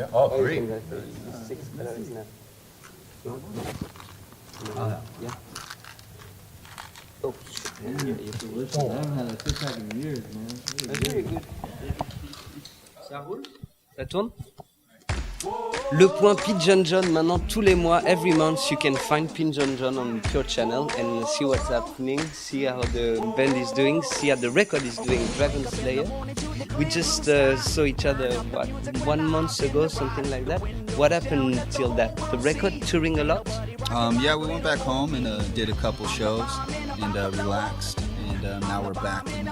Yeah. Oh, 3. Six calories now. Yeah. Oh, I haven't had a tic-tac in years, man. very good. Ça roule? Ça tourne? Le point Pigeon John, maintenant tous les mois, every month you can find Pigeon John on PUREchannel and see what's happening, see how the band is doing, see how the record is doing, Dragon Slayer. We just saw each other, 1 month ago, something like that. What happened till that? The record touring a lot? Yeah, we went back home and did a couple shows and relaxed. And now we're back in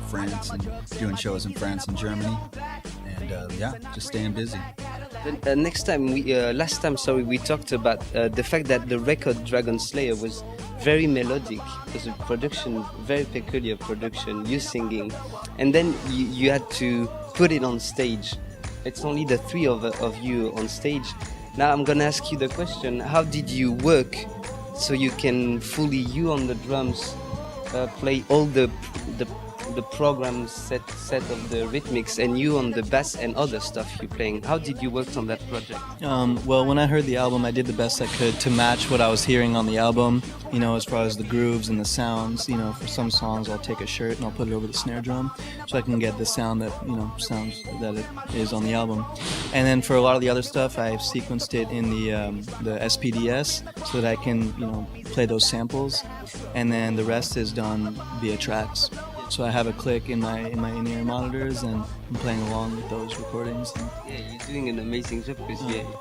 France and doing shows in France and Germany. And yeah, just staying busy. Last time, we talked about the fact that the record Dragon Slayer was very melodic. It was a production, very peculiar production, you singing. And then you had to put it on stage. It's only the three of you on stage. Now I'm gonna ask you the question, how did you work so you can fully, you on the drums, play all the program set of the rhythmics, and you on the bass and other stuff you're playing? How did you work on that project? Well, when I heard the album, I did the best I could to match what I was hearing on the album, you know, as far as the grooves and the sounds. You know, for some songs I'll take a shirt and I'll put it over the snare drum so I can get the sound that, you know, sounds that it is on the album. And then for a lot of the other stuff, I've sequenced it in the SPDS so that I can, you know, play those samples. And then the rest is done via tracks. So I have a click in my in-ear monitors, and I'm playing along with those recordings. Yeah, you're doing an amazing job.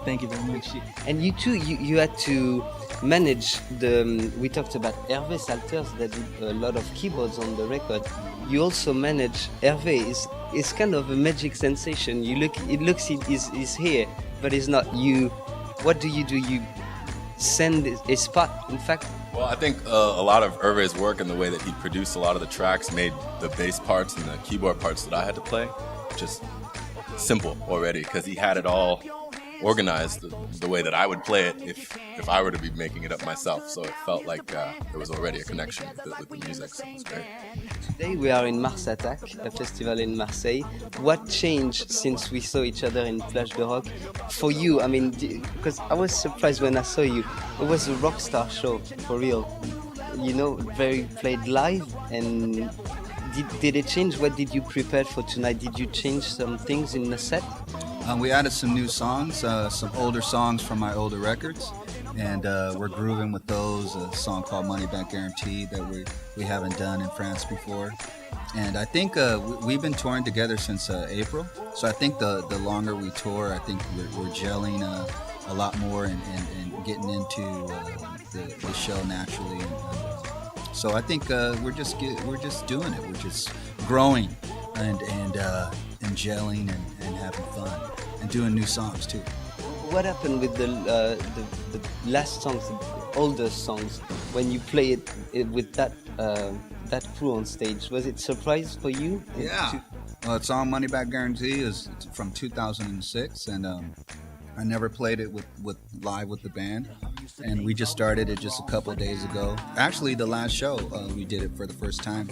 Thank you very much. And you too, you had to manage the. We talked about Hervé Salters that did a lot of keyboards on the record. You also manage Hervé. It's kind of a magic sensation. It looks he's here, but it's not. What do? You send a spot. In fact. Well, I think a lot of Hervé's work and the way that he produced a lot of the tracks made the bass parts and the keyboard parts that I had to play just simple already, because he had it all organized the way that I would play it if I were to be making it up myself. So it felt like there was already a connection with the music, so it was great. Today we are in Marsatac, a festival in Marseille. What changed since we saw each other in Plage de Rock for you? I mean, because I was surprised when I saw you. It was a rock star show, for real. You know, very played live. And did it change? What did you prepare for tonight? Did you change some things in the set? We added some new songs, some older songs from my older records, and we're grooving with those. A song called Money Back Guarantee that we haven't done in France before. And I think we've been touring together since April, so I think the longer we tour, I think we're gelling a lot more and getting into the show naturally. So I think we're just doing it. We're just growing and gelling and having fun and doing new songs too. What happened with the last songs, the older songs, when you play it with that crew on stage? Was it a surprise for you? Yeah. Well, the song Money Back Guarantee is from 2006, and I never played it with live with the band, and we just started it just a couple of days ago. Actually, the last show we did it for the first time,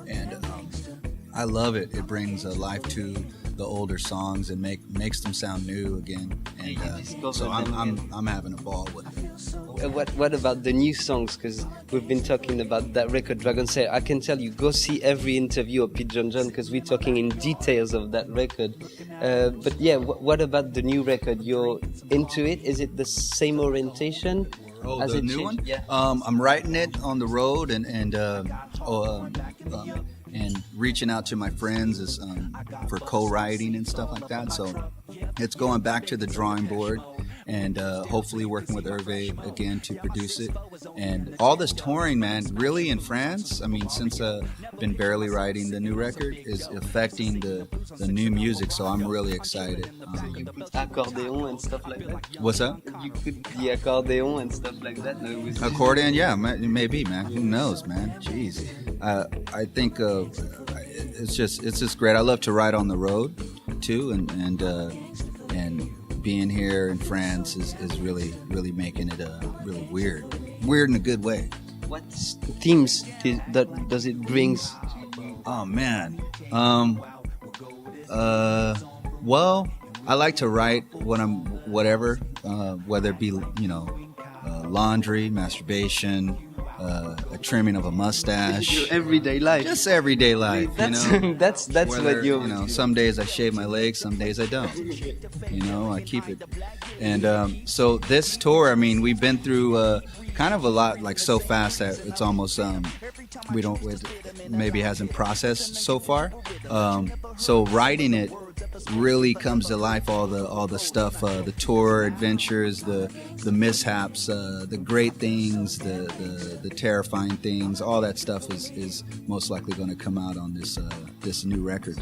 and I love it. It brings life to the older songs and makes them sound new again. And so I'm having a ball with it. What about the new songs? Because we've been talking about that record, Dragon Slayer. I can tell you, go see every interview of Pigeon John, because we're talking in details of that record. But yeah, what about the new record? You're into it? Is it the same orientation? Oh, the new one? Yeah. I'm writing it on the road and reaching out to my friends for co-writing and stuff like that. So it's going back to the drawing board and hopefully working with Hervé again to produce it. And all this touring, man, really in France, I mean, since I've been barely writing the new record, is affecting the new music. So I'm really excited. Accordion and stuff like that? What's that? You could the accordion and stuff like that? No, accordion, yeah, maybe, man. Who knows, man? Jeez. I think it's just great. I love to ride on the road too, and being here in France is really making it really weird in a good way. What themes does it bring? Oh man, well, I like to write whatever, whether it be laundry, masturbation, a trimming of a mustache. Your everyday life. Just everyday life, That's that's Whether, what you. some days I shave my legs, some days I don't. I keep it. And so this tour, I mean, we've been through kind of a lot, like so fast that it's almost maybe hasn't processed so far. So writing it really comes to life. All the stuff, the tour adventures, the mishaps, the great things, the terrifying things. All that stuff is most likely going to come out on this new record.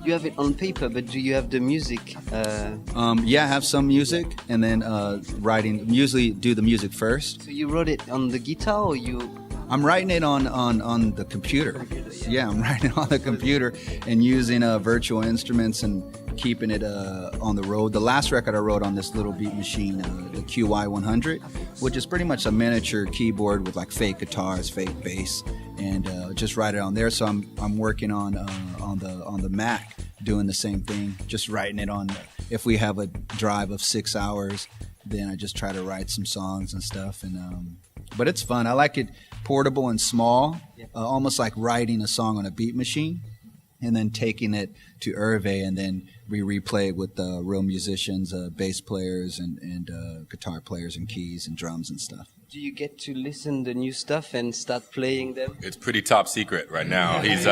You have it on paper, but do you have the music? Yeah, I have some music, and then writing. Usually do the music first. So you wrote it on the guitar, or you? I'm writing it on the computer. Yeah, I'm writing it on the computer and using virtual instruments and keeping it on the road. The last record I wrote on this little beat machine, the QY100, which is pretty much a miniature keyboard with like fake guitars, fake bass, and just write it on there. So I'm working on the Mac, doing the same thing, just writing it on. If we have a drive of 6 hours, then I just try to write some songs and stuff. And but it's fun. I like it portable and small, almost like writing a song on a beat machine and then taking it to Hervé, and then we replay it with real musicians, bass players and guitar players and keys and drums and stuff. Do you get to listen to new stuff and start playing them? It's pretty top secret right now. He's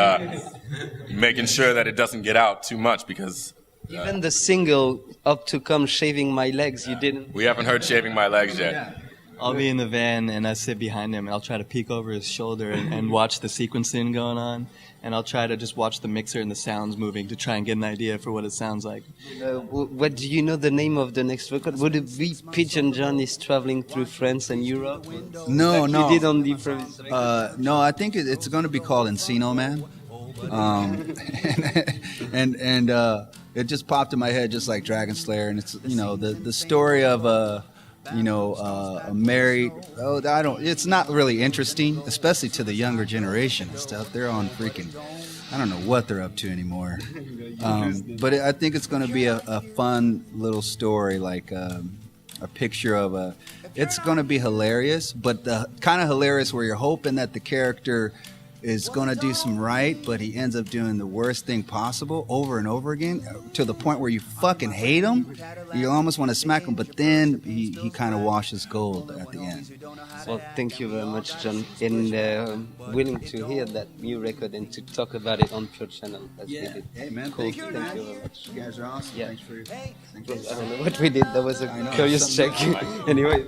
making sure that it doesn't get out too much because... Even the single Up to Come, Shaving My Legs, you didn't... We haven't heard Shaving My Legs yet. I'll be in the van and I sit behind him and I'll try to peek over his shoulder and watch the sequencing going on, and I'll try to just watch the mixer and the sounds moving to try and get an idea for what it sounds like. What do you know the name of the next record? Would it be Pigeon John is traveling through France and Europe? No. You did on the previous record? No, I think it's going to be called Encino Man. And it just popped in my head just like Dragon Slayer, and it's the story of a married. It's not really interesting, especially to the younger generation and stuff. They're on freaking, I don't know what they're up to anymore. But I think it's going to be a fun little story, like a picture of it's going to be hilarious, but the kind of hilarious where you're hoping that the character is going to do some right, but he ends up doing the worst thing possible over and over again, to the point where you fucking hate him. You almost want to smack him, but then he kind of washes gold at the end. Well, thank you very much, John, in willing to hear that new record and to talk about it on PUREchannel. That's really Hey man, cool. thank you Thank you very much. You guys are awesome. Yeah. Thanks for I don't know what we did. That was a curious check. Anyway.